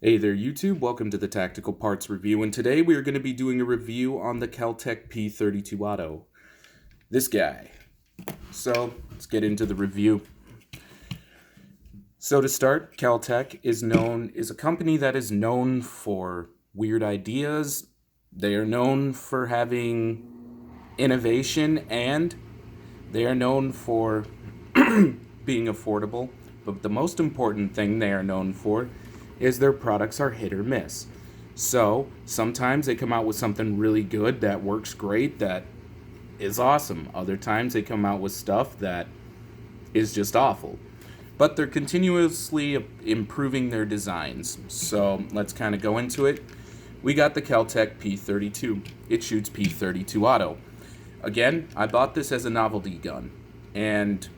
Hey there YouTube, welcome to the Tactical Parts Review, and today we are going to be doing a review on the Keltec P32 Auto. This guy. So, let's get into the review. So to start, Keltec is a company that is known for weird ideas. They are known for having innovation, and they are known for being affordable. But the most important thing they are known for is their products are hit or miss. So sometimes they come out with something really good that works great, that is awesome. Other times they come out with stuff that is just awful. But they're continuously improving their designs. So let's kind of go into it. We got the Keltec P32. It shoots P32 auto. Again, I bought this as a novelty gun. And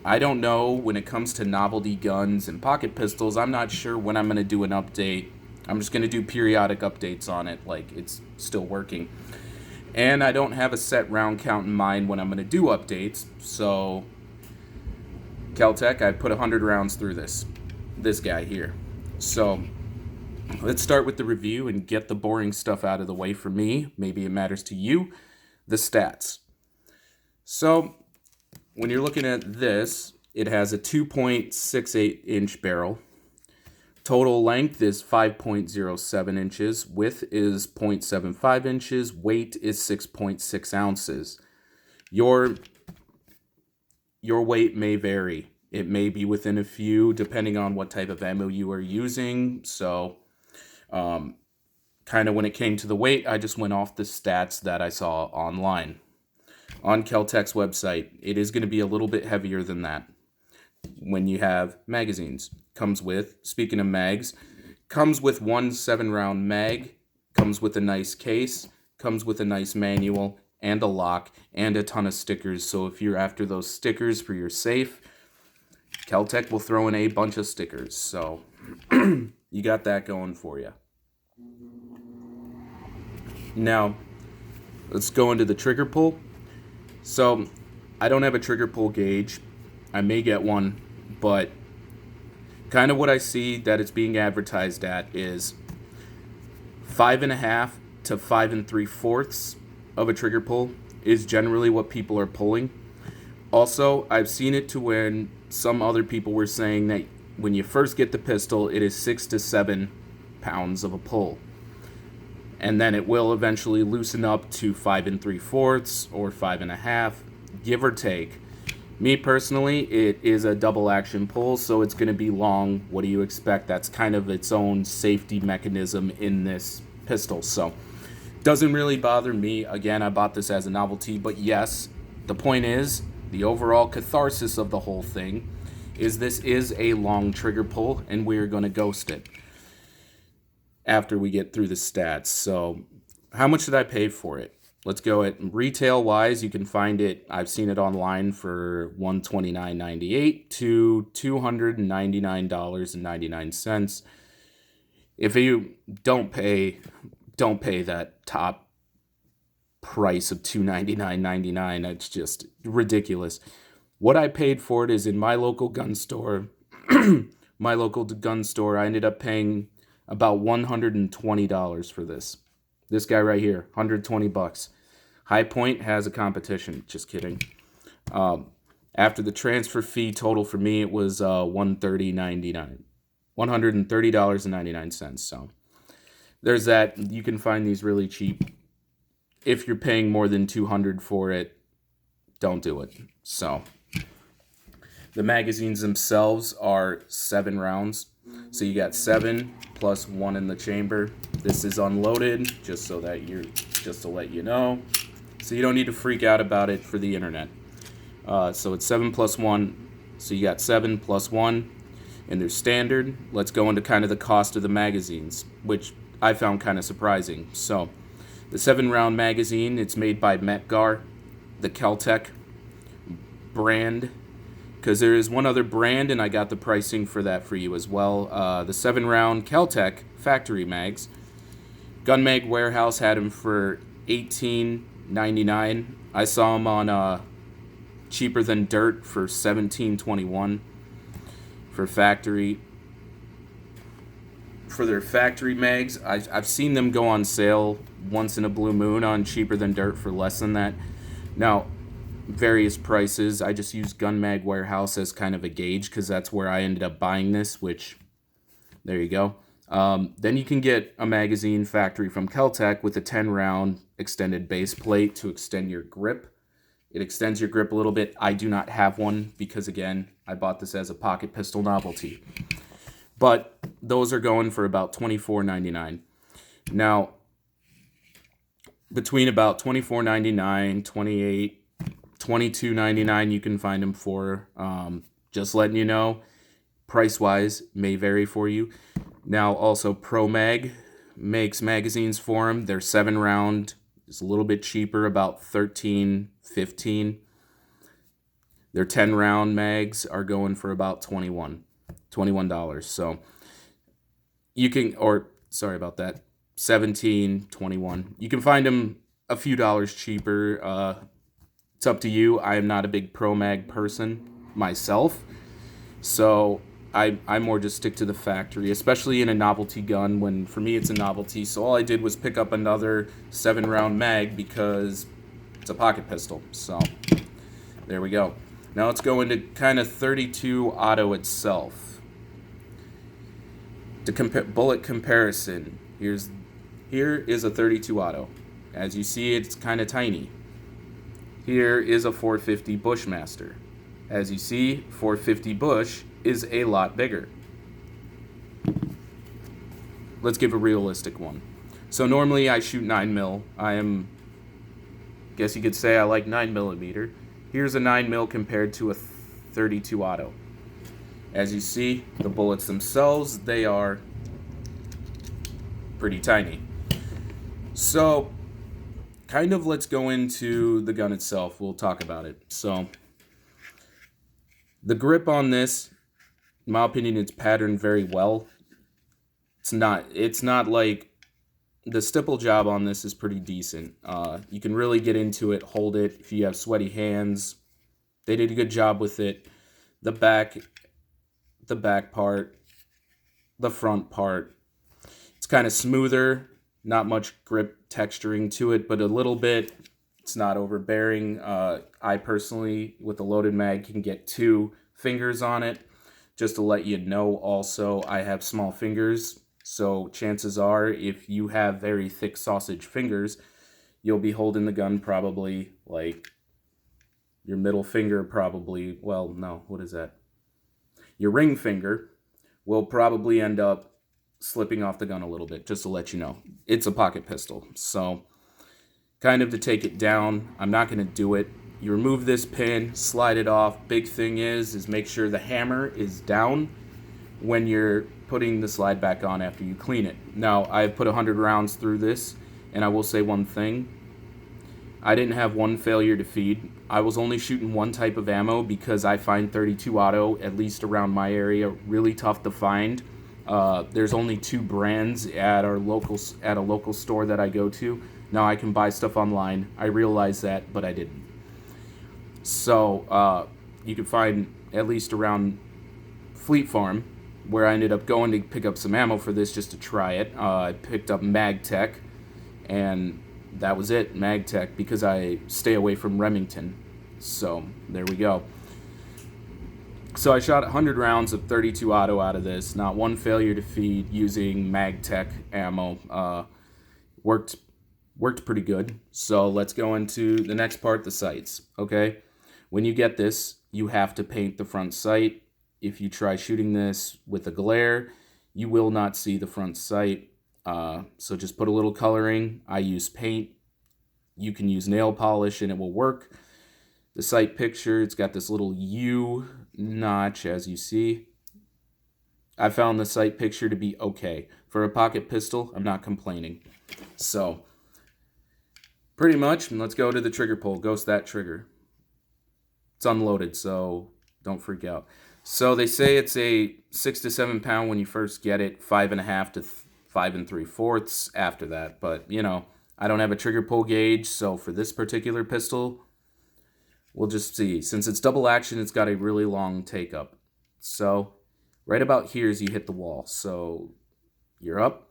I don't know, when it comes to novelty guns and pocket pistols, I'm not sure when I'm going to do an update. I'm just going to do periodic updates on it, like it's still working. And I don't have a set round count in mind when I'm going to do updates, so Keltec, I put 100 rounds through this guy here. So let's start with the review and get the boring stuff out of the way for me. Maybe it matters to you. The stats. So when you're looking at this, it has a 2.68 inch barrel. Total length is 5.07 inches. Width is 0.75 inches. Weight is 6.6 ounces. Your weight may vary. It may be within a few, depending on what type of ammo you are using. So, kind of when it came to the weight, I just went off the stats that I saw online. On Keltec's website, it is going to be a little bit heavier than that when you have magazines. Comes with, speaking of mags, comes with one 7-round mag, comes with a nice case, comes with a nice manual, and a lock, and a ton of stickers. So if you're after those stickers for your safe, Keltec will throw in a bunch of stickers. So you got that going for you. Now, let's go into the trigger pull. So, I don't have a trigger pull gauge. I may get one, but kind of what I see that it's being advertised at is 5.5 to 5 3/4 of a trigger pull is generally what people are pulling. Also, I've seen it to when some other people were saying that when you first get the pistol, it is 6 to 7 pounds of a pull. And then it will eventually loosen up to 5 3/4 or 5.5, give or take. Me personally, it is a double action pull, so it's going to be long. What do you expect? That's kind of its own safety mechanism in this pistol. So, doesn't really bother me. Again, I bought this as a novelty, but yes, the point is, the overall catharsis of the whole thing is this is a long trigger pull, and we're going to ghost it after we get through the stats. So how much did I pay for it? Let's go at retail wise. You can find it, I've seen it online for $129.98 to $299.99. If you don't pay that top price of $299.99, it's just ridiculous. What I paid for it is in my local gun store. My local gun store, I ended up paying about $120 for this. This guy right here, $120. High Point has a competition. Just kidding. After the transfer fee total for me, it was $130.99. So there's that. You can find these really cheap. If you're paying more than $200 for it, don't do it. So the magazines themselves are 7 rounds. So you got 7 plus 1 in the chamber. This is unloaded, just to let you know. So you don't need to freak out about it for the internet. So it's 7 plus 1. So you got 7 plus 1, and they're standard. Let's go into kind of the cost of the magazines, which I found kind of surprising. So the 7-round magazine, it's made by Metgar, the Keltec brand. Because there is one other brand, and I got the pricing for that for you as well. The 7-round Keltec factory mags. Gun Mag Warehouse had them for $18.99. I saw them on Cheaper Than Dirt for $17.21 for factory. for their factory mags. I've seen them go on sale once in a blue moon on Cheaper Than Dirt for less than that. Now, various prices. I just use Gun Mag Warehouse as kind of a gauge because that's where I ended up buying this, which, there you go. Then you can get a magazine factory from Kel-Tec with a 10 round extended base plate to extend your grip. It extends your grip a little bit. I do not have one because, again, I bought this as a pocket pistol novelty. But those are going for about $24.99. Now, between about $24.99, $28, $22.99, you can find them for. Just letting you know, price-wise, may vary for you. Now, also, Pro Mag makes magazines for them. They're 7 round. It's a little bit cheaper, about $13, $15. Their 10 round mags are going for about $21. So you can, or sorry about that, $17, $21. You can find them a few dollars cheaper. It's up to you. I am not a big Pro Mag person myself, so I more just stick to the factory, especially in a novelty gun. When for me it's a novelty, so all I did was pick up another 7 round mag because it's a pocket pistol. So there we go. Now let's go into kind of 32 auto itself. To compare bullet comparison, here is a 32 auto. As you see, it's kind of tiny. Here is a 450 Bushmaster. As you see, 450 Bush is a lot bigger. Let's give a realistic one. So normally I shoot 9mm. Guess you could say I like 9mm. Here's a 9mm compared to a 32 auto. As you see, the bullets themselves, they are pretty tiny. So, kind of let's go into the gun itself. We'll talk about it. So, the grip on this, in my opinion, it's patterned very well. It's not like the stipple job on this is pretty decent. You can really get into it, hold it if you have sweaty hands. They did a good job with it. The back part, the front part, it's kind of smoother, not much grip texturing to it, but a little bit. It's not overbearing. I personally, with a loaded mag, can get 2 fingers on it. Just to let you know, also, I have small fingers. So chances are, if you have very thick sausage fingers, you'll be holding the gun probably like your middle finger probably, well, no, what is that? Your ring finger will probably end up slipping off the gun a little bit, just to let you know. It's a pocket pistol. So kind of to take it down, I'm not going to do it. You remove this pin, slide it off. Big thing is make sure the hammer is down when you're putting the slide back on after you clean it. Now, I've put 100 rounds through this, and I will say one thing. I didn't have one failure to feed. I was only shooting one type of ammo because I find 32 auto, at least around my area, really tough to find. There's only 2 brands at a local store that I go to. Now I can buy stuff online. I realized that, but I didn't. So you can find at least around Fleet Farm, where I ended up going to pick up some ammo for this just to try it. I picked up MagTech, and that was it, MagTech, because I stay away from Remington. So there we go. So I shot 100 rounds of 32 auto out of this. Not one failure to feed using MagTech ammo. Worked pretty good. So let's go into the next part, the sights. Okay, when you get this, you have to paint the front sight. If you try shooting this with a glare, you will not see the front sight. So just put a little coloring. I use paint. You can use nail polish and it will work. The sight picture, it's got this little U notch, as you see. I found the sight picture to be okay. For a pocket pistol, I'm not complaining. So, pretty much, and let's go to the trigger pull. Ghost that trigger. It's unloaded, so don't freak out. So they say it's a 6 to 7 pound when you first get it, 5.5 to 5 3/4 after that. But, you know, I don't have a trigger pull gauge, so for this particular pistol, we'll just see. Since it's double action, it's got a really long take up. So right about here as you hit the wall. So You're up.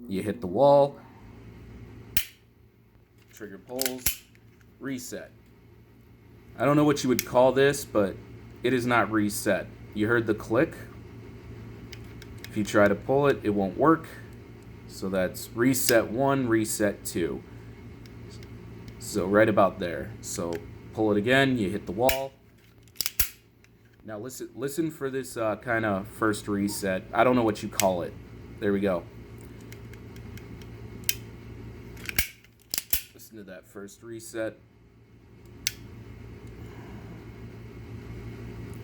You hit the wall. Trigger pulls. Reset. I don't know what you would call this, but it is not reset. You heard the click. If you try to pull it, it won't work. So that's reset 1, reset 2. So right about there. So pull it again, you hit the wall. Now listen for this kind of first reset. I don't know what you call it. There we go. Listen to that first reset.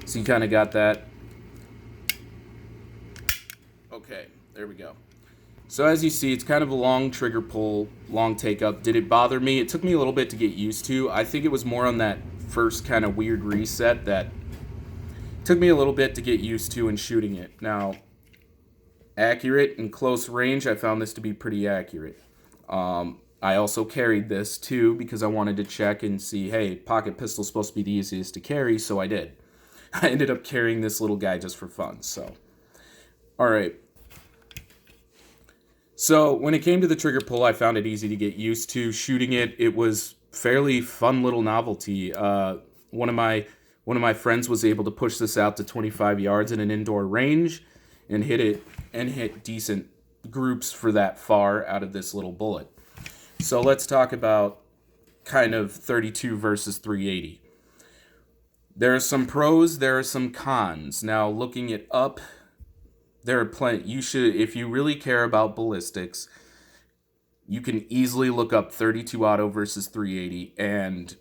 So you kind of got that. Okay, there we go. So as you see, it's kind of a long trigger pull, long take up. Did it bother me? It took me a little bit to get used to. I think it was more on that first kind of weird reset that took me a little bit to get used to in shooting it. Now, accurate and close range, I found this to be pretty accurate. I also carried this too because I wanted to check and see, hey, pocket pistol's supposed to be the easiest to carry, so I did. I ended up carrying this little guy just for fun, so. All right. So when it came to the trigger pull, I found it easy to get used to. Shooting it, it was fairly fun little novelty. One of my friends was able to push this out to 25 yards in an indoor range and hit decent groups for that far out of this little bullet. So let's talk about kind of 32 versus 380. There are some pros, there are some cons. Now looking it up, there are plenty. You should, if you really care about ballistics, you can easily look up 32 auto versus 380 and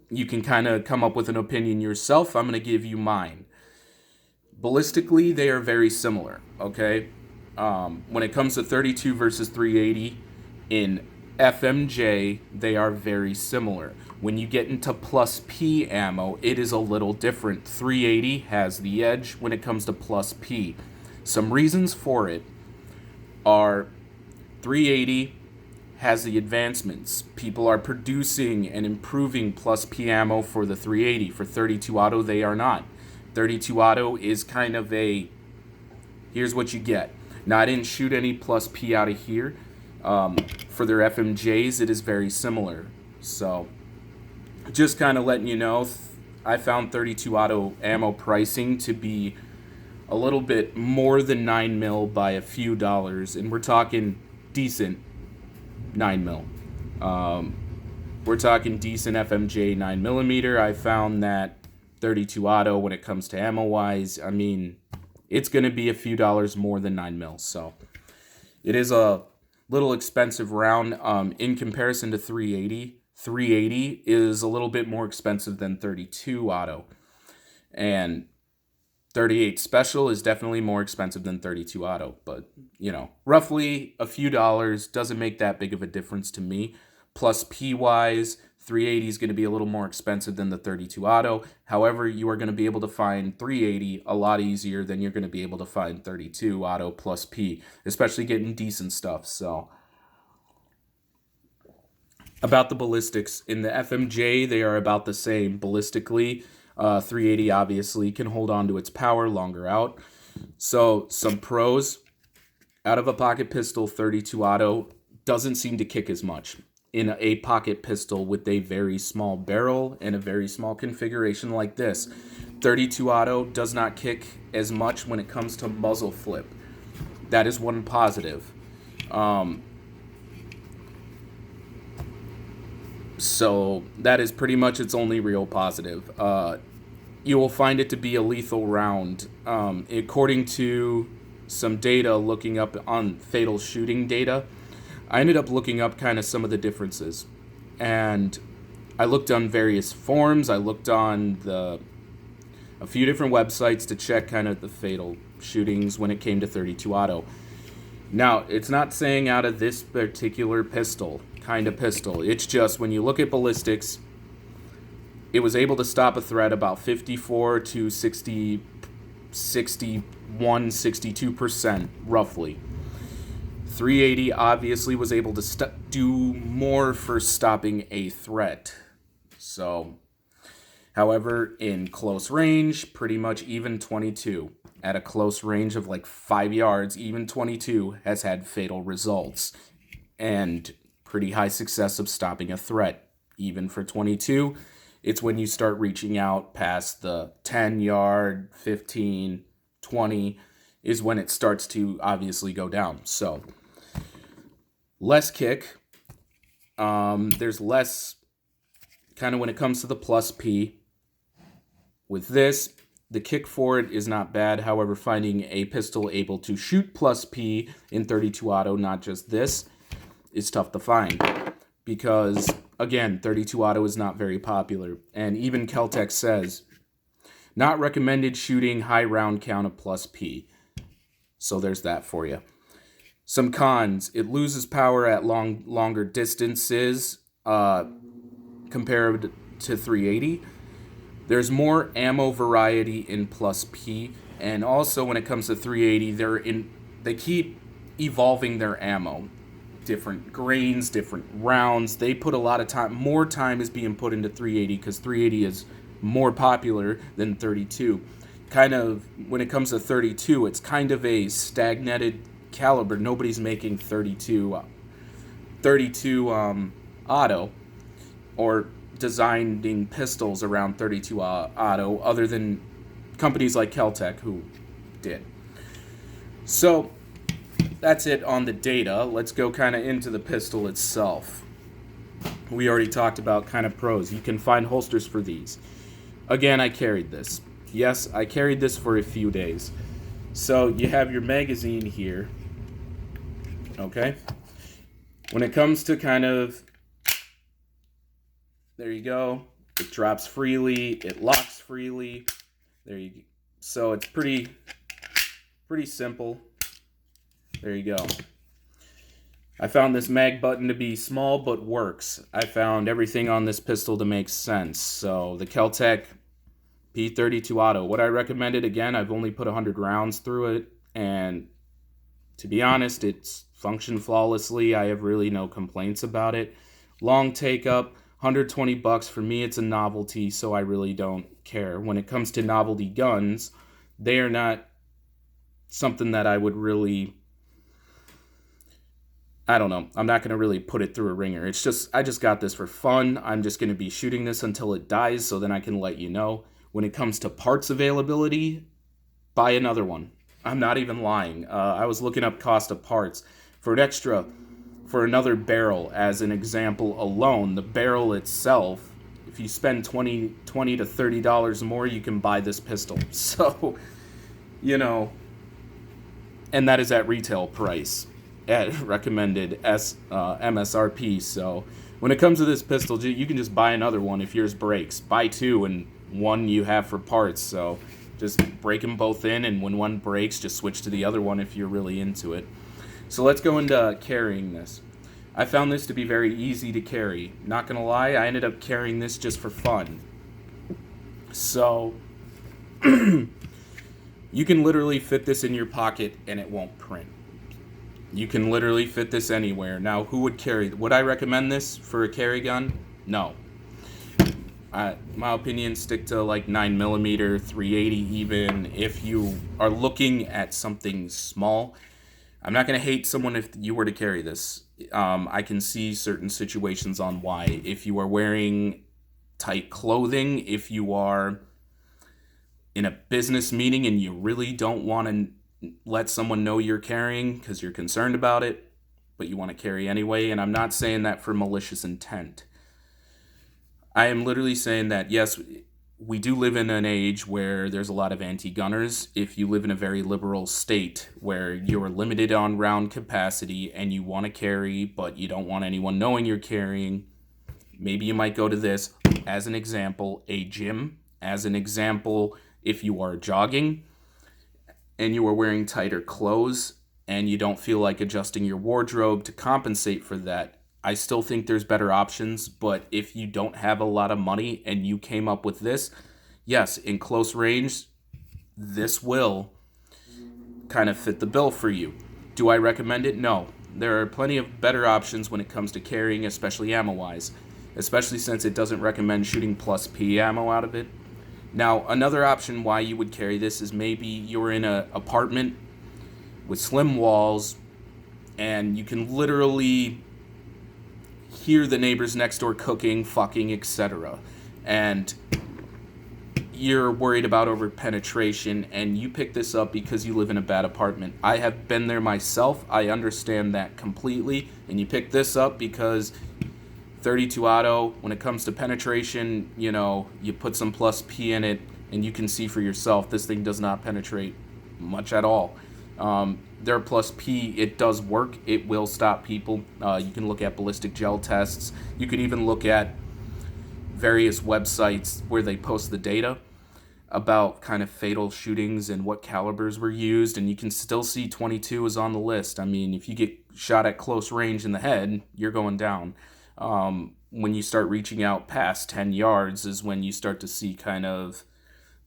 you can kind of come up with an opinion yourself. I'm going to give you mine. Ballistically, they are very similar, okay? When it comes to 32 versus 380, in FMJ, they are very similar. When you get into plus P ammo, it is a little different. 380 has the edge when it comes to plus P. Some reasons for it are 380 has the advancements. People are producing and improving plus P ammo for the 380. For 32 auto, they are not. 32 auto is kind of a, here's what you get. Now, I didn't shoot any plus P out of here. For their FMJs, it is very similar. So, just kind of letting you know, I found 32 auto ammo pricing to be a little bit more than 9 mil by a few dollars, and we're talking decent 9 mil. We're talking decent FMJ 9mm. I found that 32 auto, when it comes to ammo wise, I mean, it's going to be a few dollars more than 9 mil. So it is a little expensive round. In comparison to 380, 380 is a little bit more expensive than 32 auto, and 38 special is definitely more expensive than 32 auto, but you know, roughly a few dollars doesn't make that big of a difference to me. Plus P wise, 380 is going to be a little more expensive than the 32 auto. However, you are going to be able to find 380 a lot easier than you're going to be able to find 32 auto plus P, especially getting decent stuff. So about the ballistics, in the FMJ, they are about the same ballistically. 380 obviously can hold on to its power longer out. So some pros, out of a pocket pistol, 32 auto doesn't seem to kick as much. In a pocket pistol with a very small barrel and a very small configuration like this, 32 auto does not kick as much when it comes to muzzle flip. That is one positive. So that is pretty much its only real positive. You will find it to be a lethal round. According to some data, looking up on fatal shooting data, I ended up looking up kind of some of the differences. And I looked on various forums. I looked on a few different websites to check kind of the fatal shootings when it came to 32 auto. Now, it's not saying out of this particular kind of pistol. It's just when you look at ballistics, it was able to stop a threat about 54 to 60, 61, 62% roughly. 380 obviously was able to do more for stopping a threat. So, however, in close range, pretty much even 22. at a close range of like 5 yards, even 22, has had fatal results and pretty high success of stopping a threat. Even for 22, it's when you start reaching out past the 10-yard, 15, 20 is when it starts to obviously go down. So less kick. There's less kind of when it comes to the plus P. With this, the kick for it is not bad. However, finding a pistol able to shoot plus P in 32 auto, not just this, is tough to find. Because, again, 32 auto is not very popular. And even Keltec says, not recommended shooting high round count of plus P. So there's that for you. Some cons. It loses power at longer distances compared to 380. There's more ammo variety in plus P. And also when it comes to 380, they keep evolving their ammo. Different grains, different rounds. They put a lot of time, more time is being put into 380 because 380 is more popular than 32. Kind of, when it comes to 32, it's kind of a stagnated caliber. Nobody's making 32 auto or designing pistols around 32 auto other than companies like Keltec who did. So that's it on the data. Let's go kind of into the pistol itself. We already talked about kind of pros. You can find holsters for these. Again, I carried this. Yes, I carried this for a few days. So you have your magazine here. Okay? When it comes to kind of, there you go. It drops freely. It locks freely. There you go. So it's pretty simple. There you go. I found this mag button to be small but works. I found everything on this pistol to make sense. So the Keltec P32 Auto. What I recommended, again, I've only put 100 rounds through it. And to be honest, it's functioned flawlessly. I have really no complaints about it. Long take up, $120 for me. It's a novelty, so I really don't care. When it comes to novelty guns, they are not something that I would really, I don't know. I'm not going to really put it through a ringer. It's just, I just got this for fun. I'm just going to be shooting this until it dies, so then I can let you know. When it comes to parts availability, buy another one. I'm not even lying. I was looking up cost of parts. For another barrel, as an example alone, the barrel itself, if you spend $20 to $30 more, you can buy this pistol. So, you know, and that is at retail price, at recommended MSRP. So when it comes to this pistol, you can just buy another one if yours breaks. Buy two and one you have for parts. So just break them both in, and when one breaks, just switch to the other one if you're really into it. So let's go into carrying this. I found this to be very easy to carry. Not gonna lie, I ended up carrying this just for fun. So you can literally fit this in your pocket and it won't print. You can literally fit this anywhere. Now, who would carry? Would I recommend this for a carry gun? No. My opinion, stick to like 9mm, 380 even. If you are looking at something small, I'm not going to hate someone if you were to carry this. I can see certain situations on why. If you are wearing tight clothing, if you are in a business meeting and you really don't want to let someone know you're carrying because you're concerned about it, but you want to carry anyway. And I'm not saying that for malicious intent. I am literally saying that, yes, we do live in an age where there's a lot of anti-gunners. If you live in a very liberal state where you're limited on round capacity and you want to carry, but you don't want anyone knowing you're carrying, maybe you might go to this. As an example, a gym. As an example, if you are jogging and you are wearing tighter clothes and you don't feel like adjusting your wardrobe to compensate for that, I still think there's better options. But if you don't have a lot of money and you came up with this, yes, in close range, this will kind of fit the bill for you. Do I recommend it? No. There are plenty of better options when it comes to carrying, especially ammo-wise, especially since it doesn't recommend shooting plus P ammo out of it. Now, another option why you would carry this is maybe you're in an apartment with slim walls and you can literally hear the neighbors next door cooking, fucking, etc. And you're worried about over penetration, and you pick this up because you live in a bad apartment. I have been there myself. I understand that completely. And you pick this up because 32 auto, when it comes to penetration, you know, you put some plus P in it and you can see for yourself this thing does not penetrate much at all. Their plus P, it does work. It will stop people. You can look at ballistic gel tests. You can even look at various websites where they post the data about kind of fatal shootings and what calibers were used, and you can still see 22 is on the list. I mean, if you get shot at close range in the head, you're going down. When you start reaching out past 10 yards is when you start to see kind of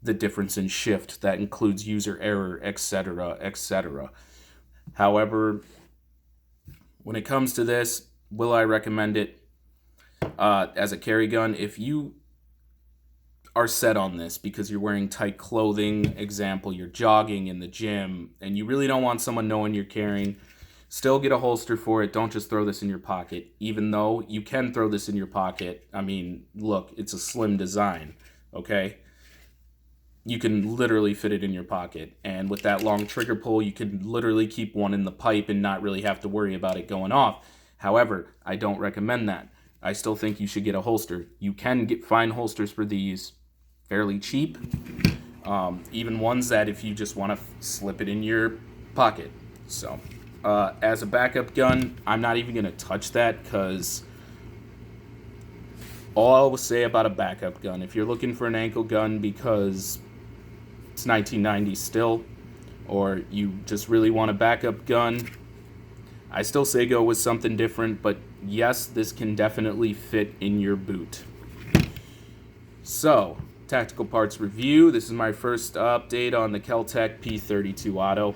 the difference in shift. That includes user error, etc., etc. However, when it comes to this, will I recommend it as a carry gun? If you are set on this because you're wearing tight clothing, example, you're jogging in the gym, and you really don't want someone knowing you're carrying, still get a holster for it. Don't just throw this in your pocket, even though you can throw this in your pocket. I mean, look, it's a slim design, okay? You can literally fit it in your pocket, and with that long trigger pull, you can literally keep one in the pipe and not really have to worry about it going off. However, I don't recommend that. I still think you should get a holster. You can find holsters for these fairly cheap, even ones that if you just want to slip it in your pocket. So as a backup gun, I'm not even going to touch that, because all I will say about a backup gun, if you're looking for an ankle gun because it's 1990 still, or you just really want a backup gun, I still say go with something different, but yes, this can definitely fit in your boot. So, tactical parts review. This is my first update on the Keltec P32 Auto.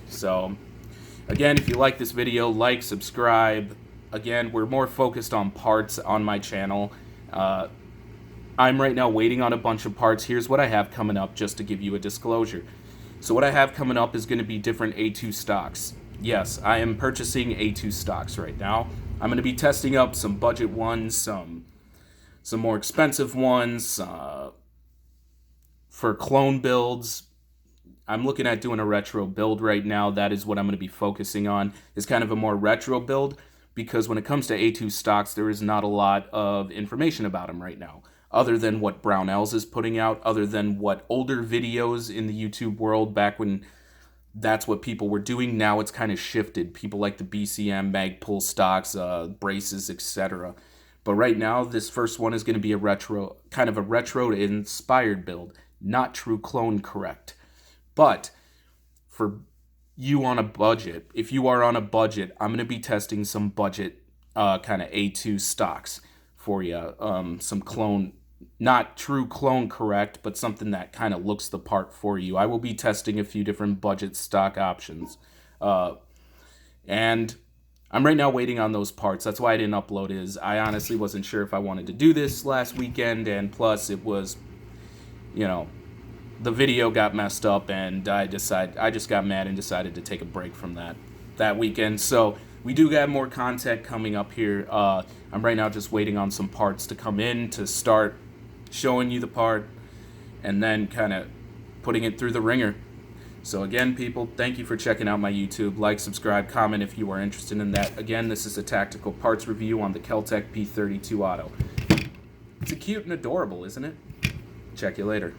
So, again, if you like this video, like, subscribe. Again, we're more focused on parts on my channel. I'm right now waiting on a bunch of parts. Here's what I have coming up, just to give you a disclosure. So what I have coming up is going to be different A2 stocks. Yes, I am purchasing A2 stocks right now. I'm going to be testing up some budget ones, some more expensive ones, for clone builds. I'm looking at doing a retro build right now. That is what I'm going to be focusing on, is kind of a more retro build, because when it comes to A2 stocks, there is not a lot of information about them right now, other than what Brownells is putting out, other than what older videos in the YouTube world back when that's what people were doing. Now it's kind of shifted. People like the BCM, Magpul stocks, braces, etc. But right now, this first one is going to be a retro, kind of a retro-inspired build, not true clone correct. But for you on a budget, if you are on a budget, I'm going to be testing some budget kind of A2 stocks for you. Some clone, not true clone correct, but something that kind of looks the part for you. I will be testing a few different budget stock options. And I'm right now waiting on those parts. That's why I didn't upload is I honestly wasn't sure if I wanted to do this last weekend, and plus it was, you know, the video got messed up, and I just got mad and decided to take a break from that weekend. So we do got more content coming up here. I'm right now just waiting on some parts to come in to start showing you the part, and then kind of putting it through the ringer. So again, people, thank you for checking out my YouTube. Like, subscribe, comment if you are interested in that. Again, this is a tactical parts review on the Keltec P32 Auto. It's cute and adorable, isn't it? Check you later.